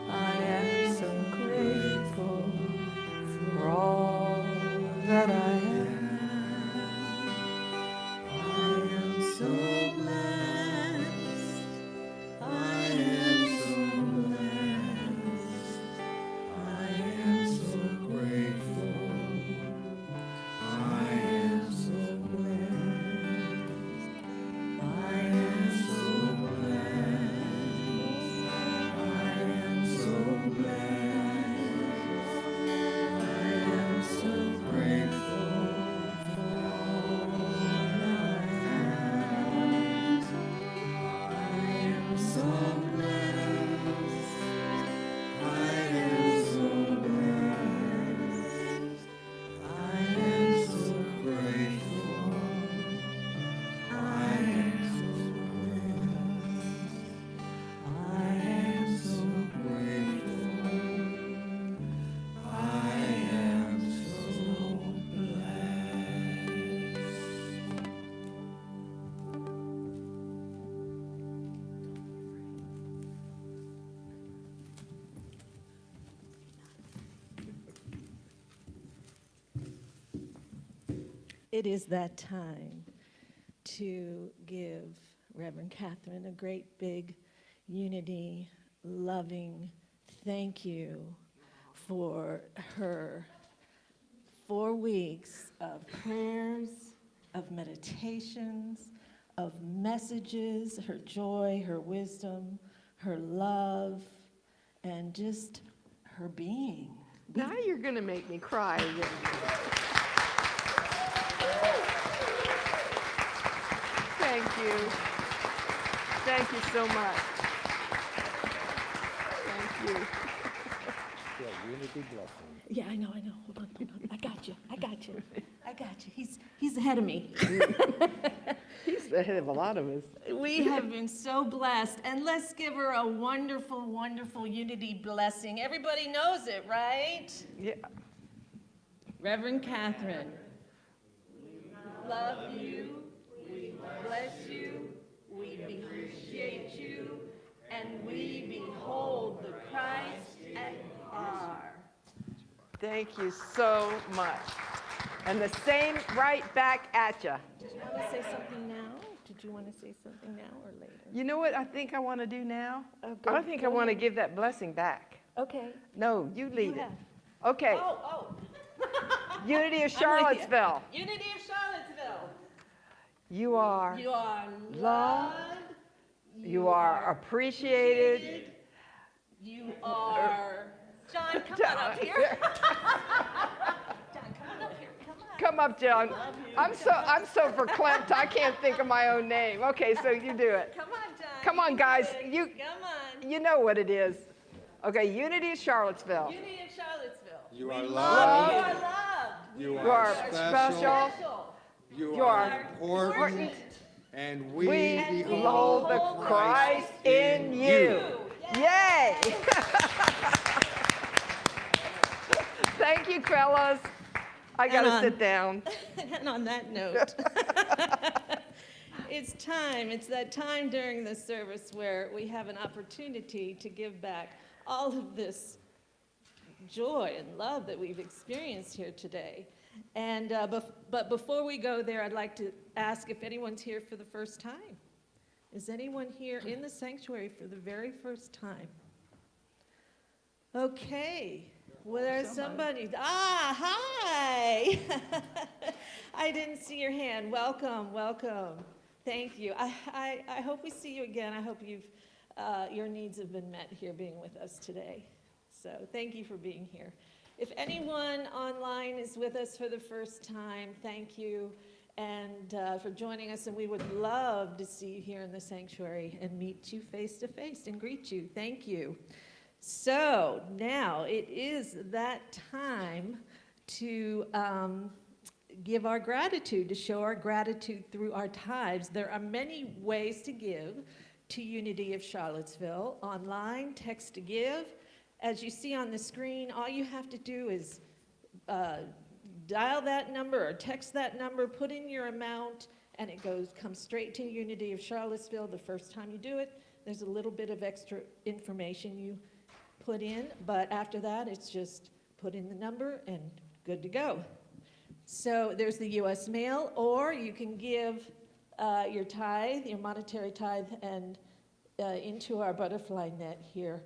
Speaker 4: I am so grateful for all that I am. I am so blessed. I am so blessed. I am so grateful. I am so blessed. I am so blessed. I am so blessed. I am so grateful for all I am. I am so blessed. I am so blessed. I am so grateful. I am so blessed. I am so grateful. I am so blessed.
Speaker 1: It is that time to give Reverend Catherine a great big unity, loving thank you for her 4 weeks of prayers, of meditations, of messages, her joy, her wisdom, her love, and just her being.
Speaker 4: Now you're going to make me cry again. Thank you. Thank you so much. Thank you.
Speaker 1: Yeah, I know. Hold on. I got you. I got you. He's ahead of me.
Speaker 4: He's ahead of a lot of us.
Speaker 1: We have been so blessed, and let's give her a wonderful, wonderful unity blessing. Everybody knows it, right?
Speaker 4: Yeah.
Speaker 1: Reverend Catherine, we love you, we bless you, we appreciate you, and we behold the Christ and are.
Speaker 4: Thank you so much. And the same right back at you.
Speaker 1: Did you want to say something now? Did you want to say something now or later?
Speaker 4: You know what I think I want to do now?
Speaker 1: Go-
Speaker 4: I think I
Speaker 1: go
Speaker 4: want to
Speaker 1: ahead.
Speaker 4: give that blessing back.
Speaker 1: Okay.
Speaker 4: No, you lead
Speaker 1: You
Speaker 4: it.
Speaker 1: have.
Speaker 4: Okay.
Speaker 1: Oh.
Speaker 4: Unity of
Speaker 1: I'm with you.
Speaker 4: Charlottesville.
Speaker 1: Unity of Charlottesville.
Speaker 4: You are
Speaker 1: You are
Speaker 4: loved.
Speaker 1: loved.
Speaker 4: You are appreciated.
Speaker 1: You are. John, come on up here. John, come on up here. Come on.
Speaker 4: Come up, John. I'm so verklempt. I can't think of my own name. Okay, so you do it.
Speaker 1: Come on, John.
Speaker 4: Come on, guys.
Speaker 1: Come on.
Speaker 4: You know what it is. Okay, Unity of Charlottesville.
Speaker 1: Unity of Charlottesville.
Speaker 8: You are
Speaker 1: You
Speaker 8: loved.
Speaker 1: are loved.
Speaker 8: You
Speaker 4: You
Speaker 8: are
Speaker 4: are
Speaker 8: special.
Speaker 1: Special.
Speaker 8: You
Speaker 4: You
Speaker 8: are
Speaker 4: are
Speaker 8: important. And we
Speaker 4: We
Speaker 8: behold
Speaker 4: behold the Christ in you. Yay! Thank you, fellas. I got to sit down.
Speaker 1: And on that note, it's time. It's that time during the service where we have an opportunity to give back all of this joy and love that we've experienced here today. And but before we go there, I'd like to ask if anyone's here for the first time. Is anyone here in the sanctuary for the very first time? Okay. Well, there's somebody. Ah, hi. I didn't see your hand. Welcome, welcome. Thank you. I hope we see you again. I hope your needs have been met here being with us today. So thank you for being here. If anyone online is with us for the first time, thank you and for joining us. And we would love to see you here in the sanctuary and meet you face to face and greet you. Thank you. So now it is that time to give our gratitude, to show our gratitude through our tithes. There are many ways to give to Unity of Charlottesville. Online, text to give. As you see on the screen, all you have to do is dial that number or text that number, put in your amount, and it comes straight to Unity of Charlottesville. The first time you do it, there's a little bit of extra information you put in, but after that, it's just put in the number and good to go. So there's the U.S. mail, or you can give your tithe, your monetary tithe, and into our butterfly net here.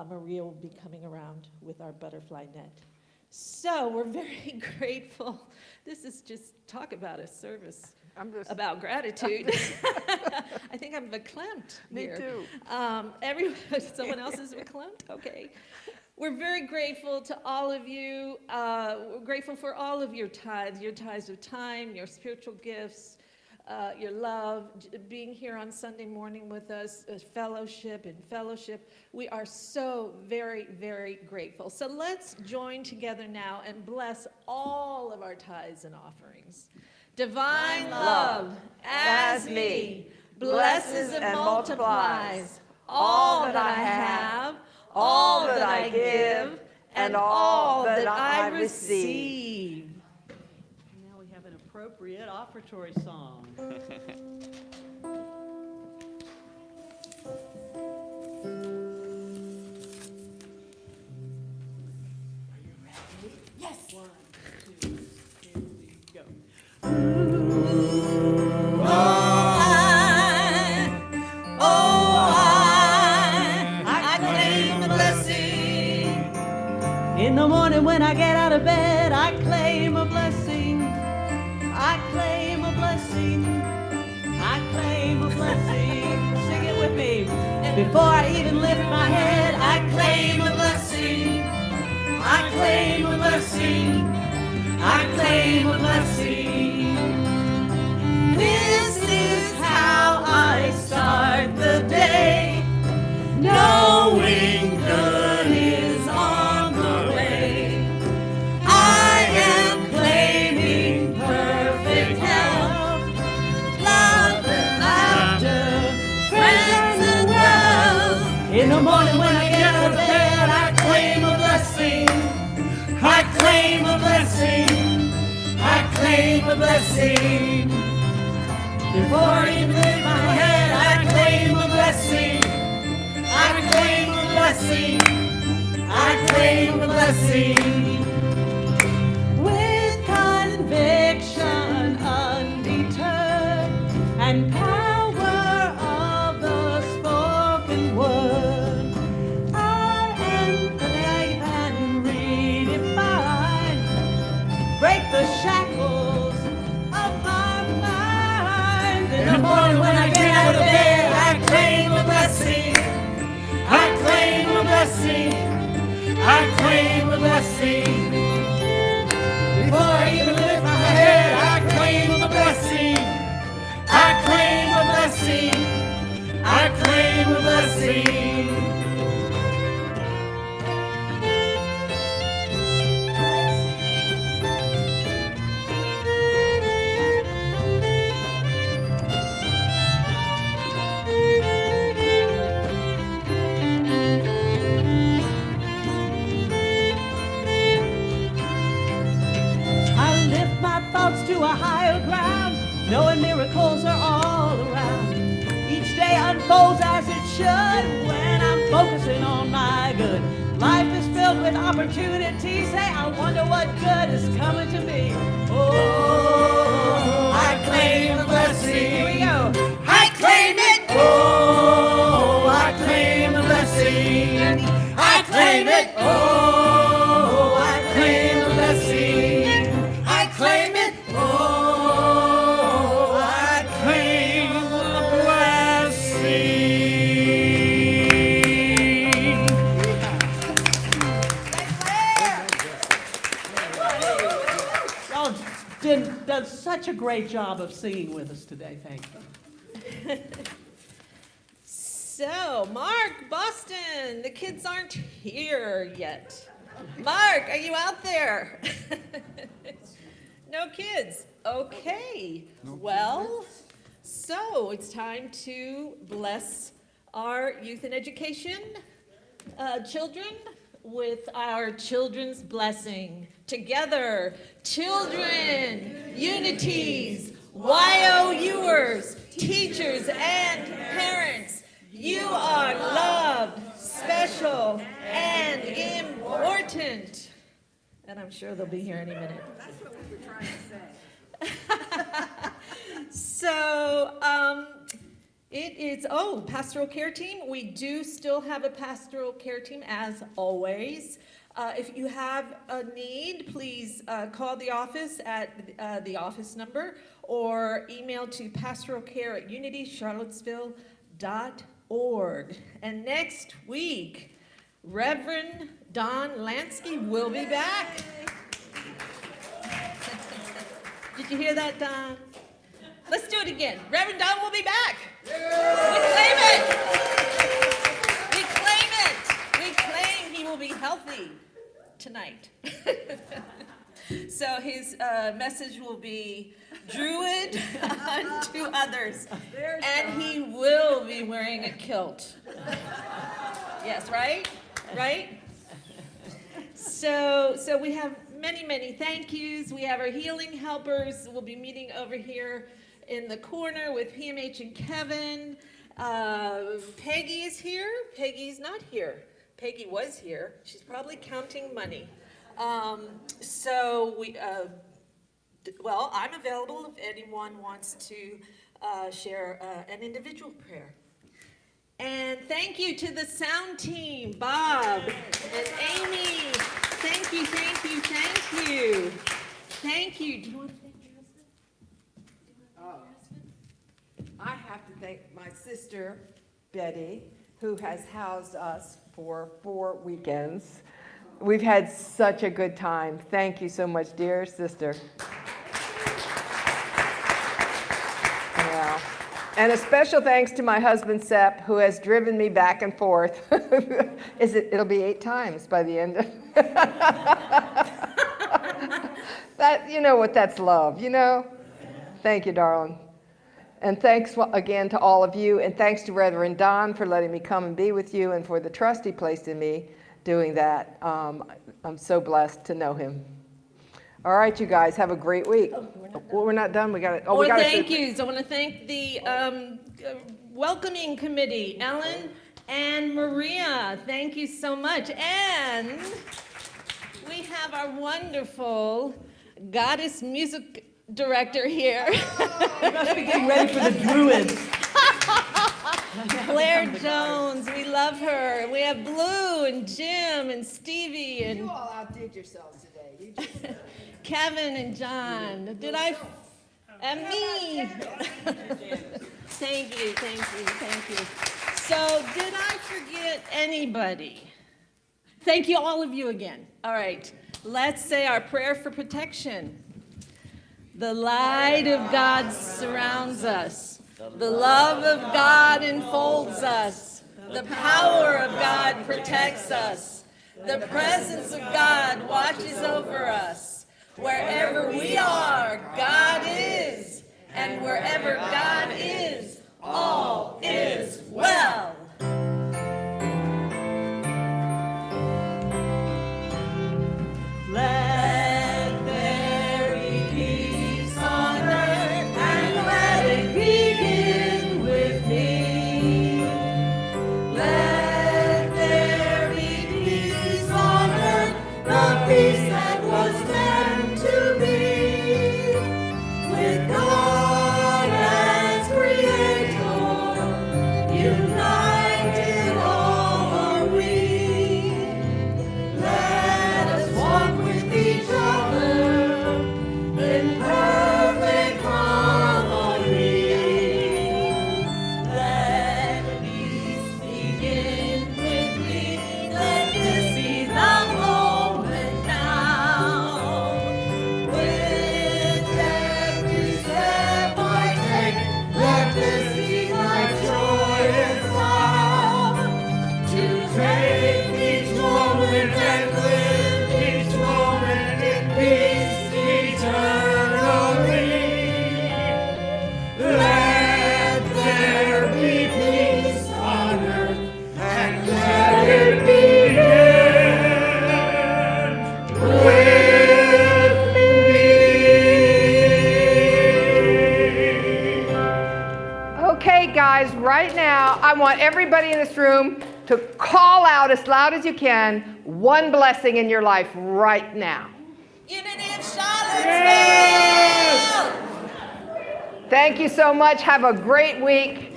Speaker 1: Maria will be coming around with our butterfly net. So we're very grateful. This is just talk about a service about gratitude. I think I'm verklempt here. Me too. Someone else is verklempt? Okay. We're very grateful to all of you. We're grateful for all of your tithes of time, your spiritual gifts, your love, being here on Sunday morning with us, fellowship. We are so very, very grateful. So let's join together now and bless all of our tithes and offerings. Divine love, as me, blesses and multiplies all that I have, all that I give, and all that I receive.
Speaker 5: Now we have an appropriate offertory song. Yes. 1, 2, here we go. I claim the blessing. In the morning when I get out of bed, I claim a blessing. I claim a blessing. I claim a blessing. Sing it with me. Before I even lift my head, I claim a blessing. I claim a blessing. I claim a blessing. This is how I start the day, knowing good is on the way. I am claiming perfect health, love and laughter, friends and wealth. In the morning when I get out of bed, I claim a blessing. I claim a blessing. I claim a blessing. Before I even lift my head, I claim a blessing. I claim a blessing. I claim a blessing. With conviction undeterred and power of the spoken word, I am brave and redefined. Break the shackles of my mind. In the morning when I get out of bed, I claim a blessing. I claim a blessing. I claim a blessing. Before I even lift my head, I claim a blessing. I claim a blessing. I claim a blessing. To a higher ground, knowing miracles are all around. Each day unfolds as it should when I'm focusing on my good. Life is filled with opportunities. Say, I wonder what good is coming to me. Oh, I claim the blessing. Here we go. I claim it. Oh, I claim the blessing. I claim it. Oh, a great job of singing with us today. Thank you.
Speaker 1: So, Mark, Boston, the kids aren't here yet. Mark, are you out there? No kids. Okay. Well, so it's time to bless our youth and education children with our children's blessing. Together, children, unities, YOUers, teachers, and parents, you are loved, special, and important. And I'm sure they'll be here any minute.
Speaker 2: That's what we were trying to say.
Speaker 1: So, it is, pastoral care team. We do still have a pastoral care team, as always. If you have a need, please call the office at the office number or email to pastoralcare@unitycharlottesville.org. And next week, Reverend Don Lansky will be back. Did you hear that, Don? Let's do it again. Reverend Don will be back. We claim it. We claim it. We claim he will be healthy tonight. So his message will be Druid unto others. And he will be wearing a kilt. Yes, right? Right? So we have many thank yous. We have our healing helpers. We'll be meeting over here in the corner with PMH and Kevin. Peggy is here. Peggy's not here. Peggy was here. She's probably counting money. So I'm available if anyone wants to share an individual prayer. And thank you to the sound team, Bob and Amy. Thank you. Thank you. Do you want to thank your husband?
Speaker 4: I have to thank my sister, Betty, who has housed us for 4 weekends. We've had such a good time. Thank you so much, dear sister. Yeah. And a special thanks to my husband, Sepp, who has driven me back and forth. It'll be 8 times by the end of that. You know what that's love, you know? Thank you, darling. And thanks again to all of you, and thanks to Reverend Don for letting me come and be with you, and for the trust he placed in me doing that. I'm so blessed to know him. All right, you guys, have a great week. We're not done. We got it.
Speaker 1: Thank yous. I want to thank the welcoming committee, Ellen and Maria. Thank you so much. And we have our wonderful goddess music director here.
Speaker 5: You must be getting ready for the Druids.
Speaker 1: Claire Jones, we love her. We have Blue and Jim and Stevie and
Speaker 2: You all outdid yourselves today. You just
Speaker 1: Kevin and John. And me. Thank you. So, did I forget anybody? Thank you, all of you again. All right, let's say our prayer for protection. The light of God surrounds us. The love of God enfolds us. The power of God protects us. The presence of God watches over us. Wherever we are, God is. And wherever God is, all is well.
Speaker 5: Let there be peace on earth, and let it begin with me. Let there be peace on earth, the peace that was meant to be, with God as creator.
Speaker 4: right now, I want everybody in this room to call out as loud as you can one blessing in your life right now.
Speaker 5: Unity of Charlottesville!
Speaker 4: Thank you so much. Have a great week.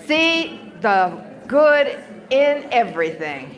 Speaker 4: See the good in everything.